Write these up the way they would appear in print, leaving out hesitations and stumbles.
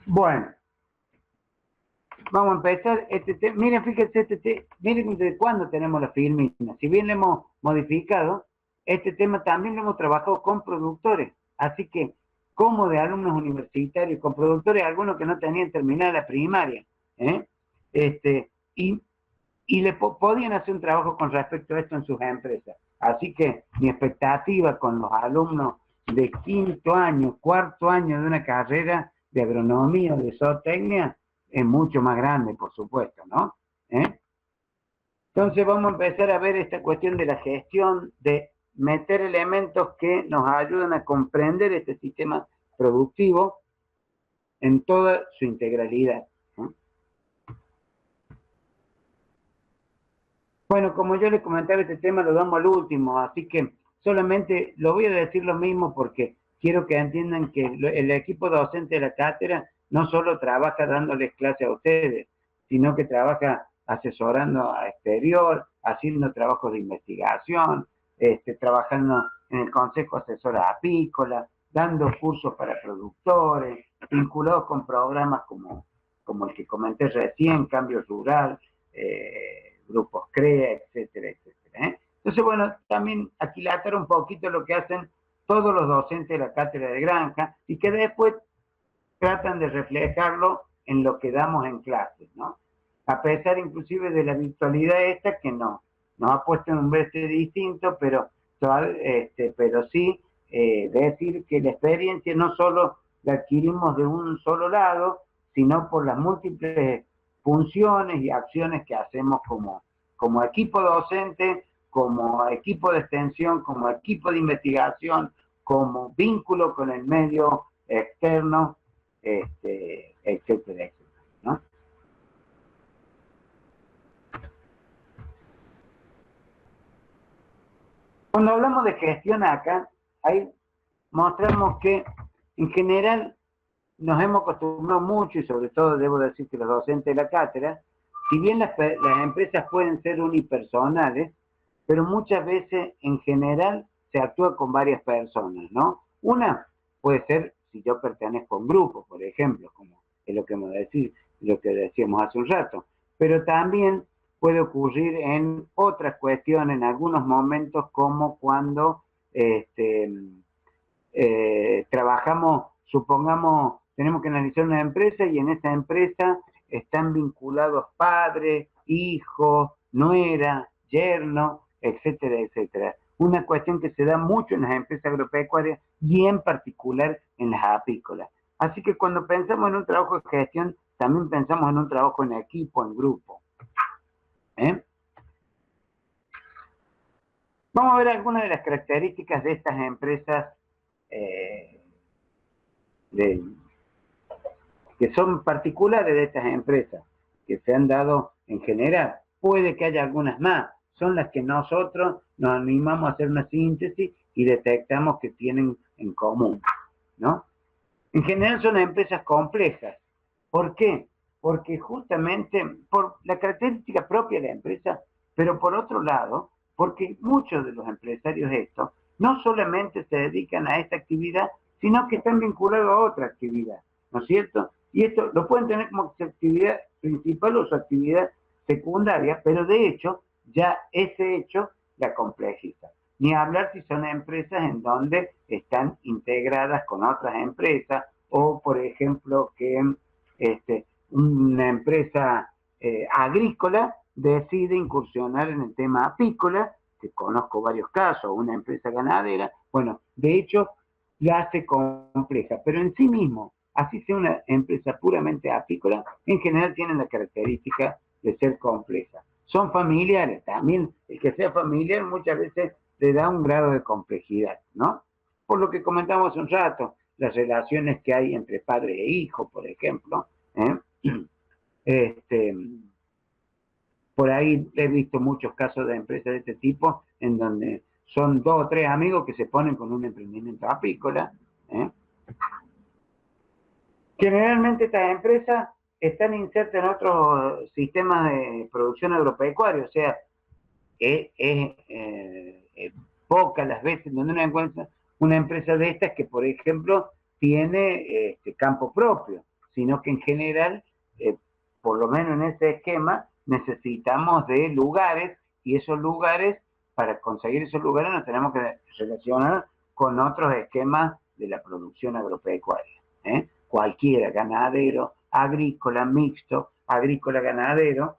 Bueno, vamos a empezar este tema. Miren, fíjense, miren de cuándo tenemos la filmina. Si bien lo hemos modificado, este tema también lo hemos trabajado con productores. Así que, como de alumnos universitarios, con productores, algunos que no tenían terminada la primaria, ¿eh? Este, y, podían hacer un trabajo con respecto a esto en sus empresas. Así que mi expectativa con los alumnos de quinto año, cuarto año de una carrera de agronomía o de zootecnia es mucho más grande, por supuesto, ¿no? ¿Eh? Entonces vamos a empezar a ver esta cuestión de la gestión, de meter elementos que nos ayudan a comprender este sistema productivo en toda su integralidad, ¿no? Bueno, como yo les comentaba, este tema lo damos al último, así que solamente lo voy a decir lo mismo porque quiero que entiendan que el equipo docente de la cátedra no solo trabaja dándoles clase a ustedes, sino que trabaja asesorando a exterior, haciendo trabajos de investigación, trabajando en el Consejo Asesor Apícola, dando cursos para productores, vinculados con programas como el que comenté recién, Cambio Rural, grupos CREA, etcétera, etcétera. Entonces, bueno, también aquilatar un poquito lo que hacen todos los docentes de la cátedra de granja y que después tratan de reflejarlo en lo que damos en clases, ¿no? A pesar inclusive de la virtualidad esta que nos ha puesto en un brete distinto, pero sí decir que la experiencia no solo la adquirimos de un solo lado, sino por las múltiples funciones y acciones que hacemos como equipo docente, como equipo de extensión, como equipo de investigación, como vínculo con el medio externo, etcétera, etcétera, ¿no? Cuando hablamos de gestión acá, ahí mostramos que en general nos hemos acostumbrado mucho, y sobre todo debo decir que los docentes de la cátedra, si bien las empresas pueden ser unipersonales, pero muchas veces en general se actúa con varias personas, ¿no? Una puede ser si yo pertenezco a un grupo, por ejemplo, como es lo que decíamos hace un rato, pero también puede ocurrir en otras cuestiones, en algunos momentos como cuando trabajamos, supongamos, tenemos que analizar una empresa y en esa empresa están vinculados padres, hijos, nuera, yerno, etcétera, etcétera. Una cuestión que se da mucho en las empresas agropecuarias y en particular en las apícolas. Así que cuando pensamos en un trabajo de gestión, también pensamos en un trabajo en equipo, en grupo. ¿Eh? Vamos a ver algunas de las características de estas empresas eh, de, que son particulares de estas empresas, que se han dado en general. Puede que haya algunas más, son las que nosotros nos animamos a hacer una síntesis y detectamos que tienen en común, ¿no? En general son empresas complejas. ¿Por qué? Porque justamente por la característica propia de la empresa, pero por otro lado, porque muchos de los empresarios estos no solamente se dedican a esta actividad, sino que están vinculados a otra actividad, ¿no es cierto? Y esto lo pueden tener como su actividad principal o su actividad secundaria, pero de hecho, ya ese hecho la complejiza. Ni hablar si son empresas en donde están integradas con otras empresas, o por ejemplo que una empresa agrícola decide incursionar en el tema apícola, que conozco varios casos, una empresa ganadera, bueno, de hecho la hace compleja, pero en sí mismo, así sea una empresa puramente apícola, en general tienen la característica de ser compleja. Son familiares, también el que sea familiar muchas veces le da un grado de complejidad, ¿no? Por lo que comentamos un rato, las relaciones que hay entre padre e hijo, por ejemplo. Este, por ahí he visto muchos casos de empresas de este tipo en donde son dos o tres amigos que se ponen con un emprendimiento apícola. ¿eh? Generalmente estas empresas están insertas en otros sistemas de producción agropecuario, o sea, es pocas las veces donde uno encuentra una empresa de estas que, por ejemplo, tiene campo propio. sino que en general, por lo menos en este esquema, necesitamos de lugares, y esos lugares, para conseguir esos lugares nos tenemos que relacionar con otros esquemas de la producción agropecuaria. Cualquiera, ganadero, agrícola, mixto, agrícola, ganadero.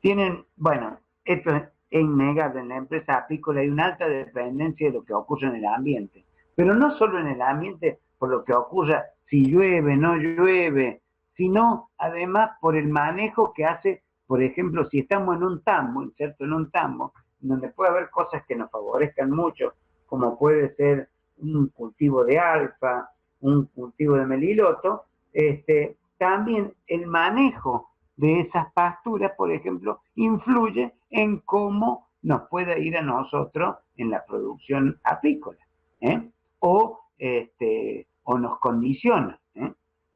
Tienen, bueno, esto es innegable, en la empresa apícola hay una alta dependencia de lo que ocurre en el ambiente, pero no solo en el ambiente por lo que ocurra si llueve, no llueve, sino además por el manejo que hace, por ejemplo, si estamos en un tambo, inserto en un tambo, donde puede haber cosas que nos favorezcan mucho, como puede ser un cultivo de alfa, un cultivo de meliloto, también el manejo de esas pasturas, por ejemplo, influye en cómo nos pueda ir a nosotros en la producción apícola, o nos condiciona.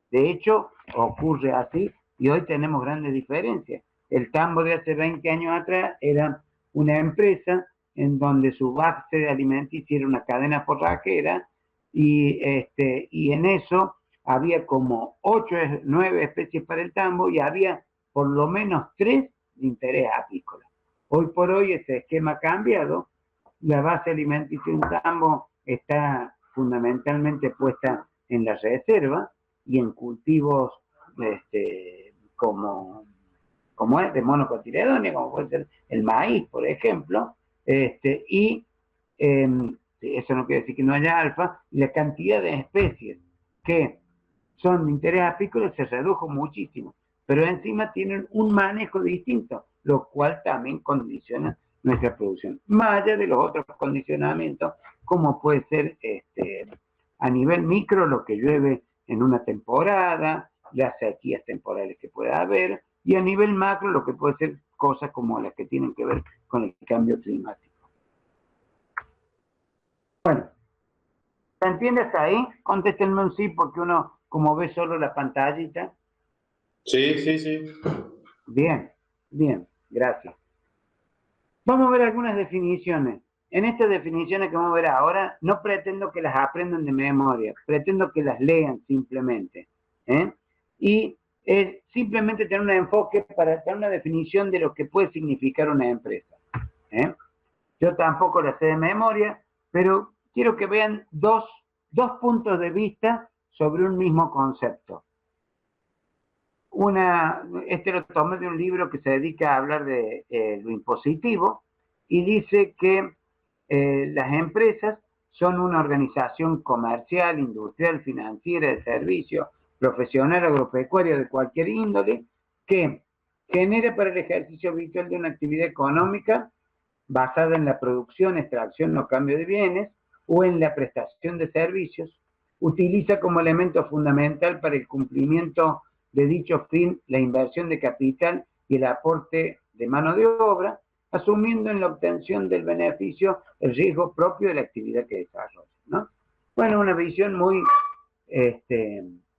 De hecho, ocurre así y hoy tenemos grandes diferencias. El tambo de hace 20 años atrás era una empresa en donde su base de alimenticia era una cadena forrajera y en eso había como 8 o 9 especies para el tambo y había por lo menos 3 de interés apícola. Hoy por hoy ese esquema ha cambiado, la base alimenticia de un tambo está fundamentalmente puesta en la reserva y en cultivos como es de monocotiledonia, como puede ser el maíz, por ejemplo, eso no quiere decir que no haya alfa, y la cantidad de especies que son de interés apícola se redujo muchísimo, pero encima tienen un manejo distinto, lo cual también condiciona nuestra producción, más allá de los otros condicionamientos, como puede ser a nivel micro lo que llueve en una temporada, las sequías temporales que pueda haber, y a nivel macro lo que puede ser cosas como las que tienen que ver con el cambio climático. Bueno, ¿se entiende hasta ahí? Contéstenme un sí, porque uno, como ve solo la pantallita. Sí, sí, sí. Bien, bien, gracias. Vamos a ver algunas definiciones. En estas definiciones que vamos a ver ahora, no pretendo que las aprendan de memoria, pretendo que las lean simplemente. Y simplemente tener un enfoque para tener una definición de lo que puede significar una empresa. Yo tampoco la sé de memoria, pero quiero que vean dos puntos de vista sobre un mismo concepto. Lo tomé de un libro que se dedica a hablar de lo impositivo y dice que las empresas son una organización comercial, industrial, financiera, de servicio, profesional, agropecuaria, de cualquier índole, que genera para el ejercicio habitual de una actividad económica basada en la producción, extracción o cambio de bienes o en la prestación de servicios, utiliza como elemento fundamental para el cumplimiento de dicho fin la inversión de capital y el aporte de mano de obra, asumiendo en la obtención del beneficio el riesgo propio de la actividad que desarrolla, ¿no? Bueno, una visión muy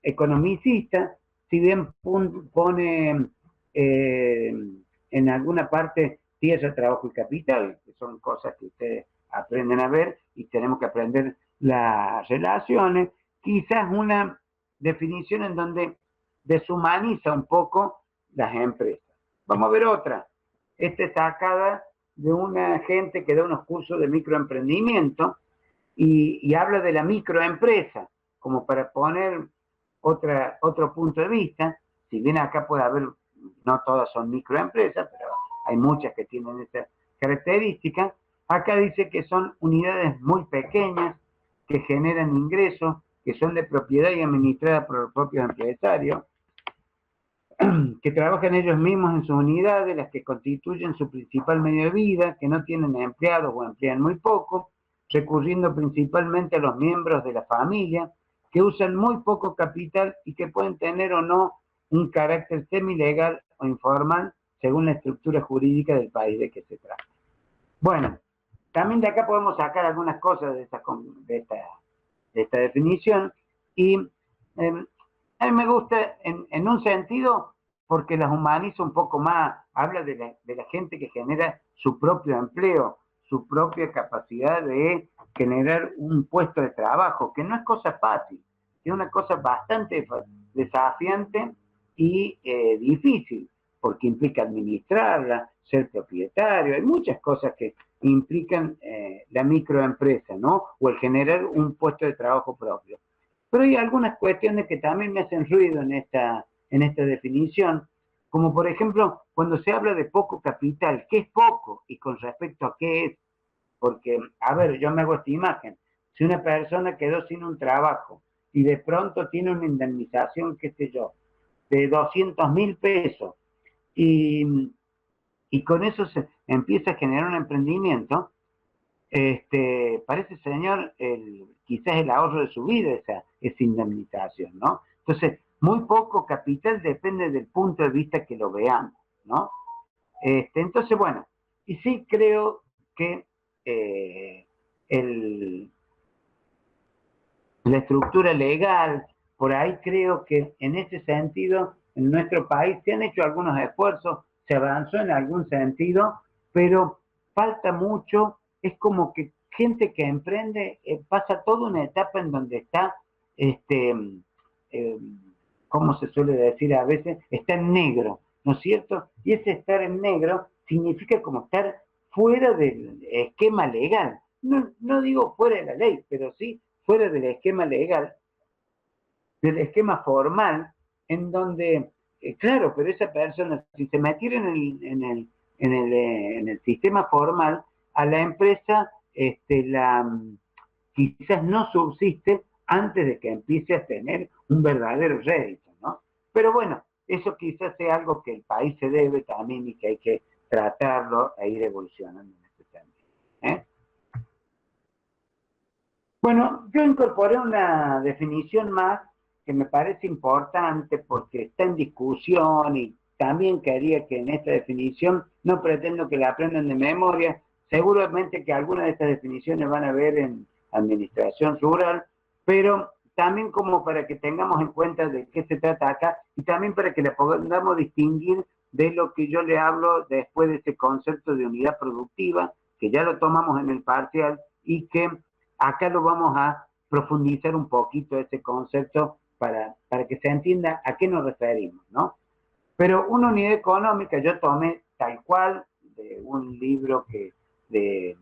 economicista, si bien pone en alguna parte tierra, trabajo y capital, que son cosas que ustedes aprenden a ver y tenemos que aprender las relaciones, quizás una definición en donde deshumaniza un poco las empresas. Vamos a ver otra. Esta es sacada de una gente que da unos cursos de microemprendimiento y habla de la microempresa, como para poner otro punto de vista. Si bien acá puede haber, no todas son microempresas, pero hay muchas que tienen esta característica. Acá dice que son unidades muy pequeñas, que generan ingresos, que son de propiedad y administradas por los propios empresarios, que trabajan ellos mismos en sus unidades, las que constituyen su principal medio de vida, que no tienen empleados o emplean muy poco, recurriendo principalmente a los miembros de la familia, que usan muy poco capital y que pueden tener o no un carácter semilegal o informal según la estructura jurídica del país de que se trata. Bueno, también de acá podemos sacar algunas cosas de esta definición y a mí me gusta en un sentido porque las humaniza un poco más, habla de la gente que genera su propio empleo, su propia capacidad de generar un puesto de trabajo, que no es cosa fácil, es una cosa bastante desafiante y difícil, porque implica administrarla, ser propietario, hay muchas cosas que implican la microempresa, ¿no? O el generar un puesto de trabajo propio. Pero hay algunas cuestiones que también me hacen ruido en esta definición, como por ejemplo, cuando se habla de poco capital, ¿qué es poco? Y con respecto a qué es. Porque, a ver, yo me hago esta imagen. Si una persona quedó sin un trabajo y de pronto tiene una indemnización, qué sé yo, de 200.000 pesos, y con eso se empieza a generar un emprendimiento, para ese señor quizás el ahorro de su vida esa indemnización, ¿no? Entonces, muy poco capital depende del punto de vista que lo veamos, ¿no? Entonces, bueno, y sí creo que el, la estructura legal, por ahí creo que en ese sentido, en nuestro país se han hecho algunos esfuerzos, se avanzó en algún sentido, pero falta mucho, es como que gente que emprende pasa toda una etapa en donde está, eh, ¿cómo se suele decir a veces? Está en negro, ¿no es cierto? Y ese estar en negro significa como estar fuera del esquema legal. No, no digo fuera de la ley, pero sí fuera del esquema legal, del esquema formal, en donde, claro, pero esa persona, si se metiera en el sistema formal, a la empresa quizás no subsiste antes de que empiece a tener un verdadero rédito, ¿no? Pero bueno, eso quizás sea algo que el país se debe también y que hay que tratarlo e ir evolucionando en ese sentido. ¿Eh? Bueno, yo incorporé una definición más que me parece importante porque está en discusión y también quería que en esta definición, no pretendo que la aprendan de memoria, seguramente que algunas de estas definiciones van a ver en administración rural, pero también como para que tengamos en cuenta de qué se trata acá y también para que la podamos distinguir de lo que yo le hablo después de ese concepto de unidad productiva, que ya lo tomamos en el parcial y que acá lo vamos a profundizar un poquito ese concepto para que se entienda a qué nos referimos, ¿no? Pero una unidad económica yo tomé tal cual de un libro de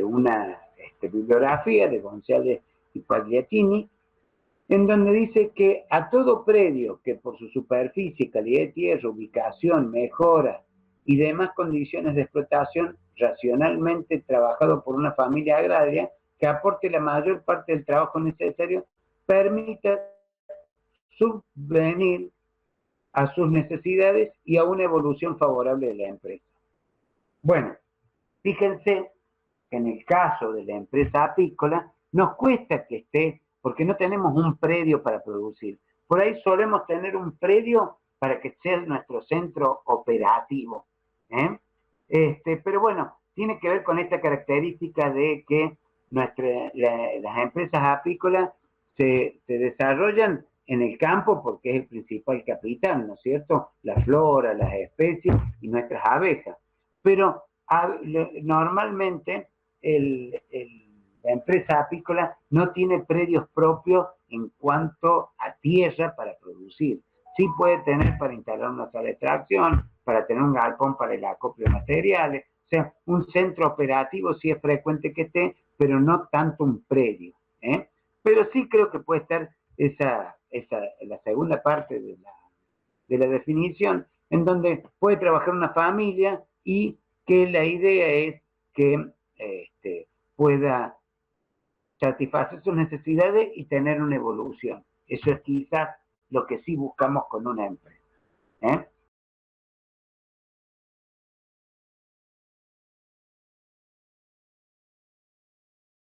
una bibliografía de González y Pagliatini, en donde dice que a todo predio que por su superficie, calidad de tierra, ubicación, mejora y demás condiciones de explotación racionalmente trabajado por una familia agraria, que aporte la mayor parte del trabajo necesario, permita subvenir a sus necesidades y a una evolución favorable de la empresa. Bueno, fíjense que en el caso de la empresa apícola, nos cuesta que esté, porque no tenemos un predio para producir. Por ahí solemos tener un predio para que sea nuestro centro operativo. ¿Eh? Pero bueno, tiene que ver con esta característica de que las empresas apícolas se desarrollan en el campo porque es el principal capital, ¿no es cierto? La flora, las especies y nuestras abejas. Pero normalmente la empresa apícola no tiene predios propios en cuanto a tierra para producir. Sí puede tener para instalar una sala de extracción, para tener un galpón para el acopio de materiales, o sea, un centro operativo sí es frecuente que esté, pero no tanto un predio. ¿Eh? Pero sí creo que puede estar la segunda parte de la definición, en donde puede trabajar una familia y que la idea es que pueda satisfacer sus necesidades y tener una evolución. Eso es quizás lo que sí buscamos con una empresa. ¿Eh?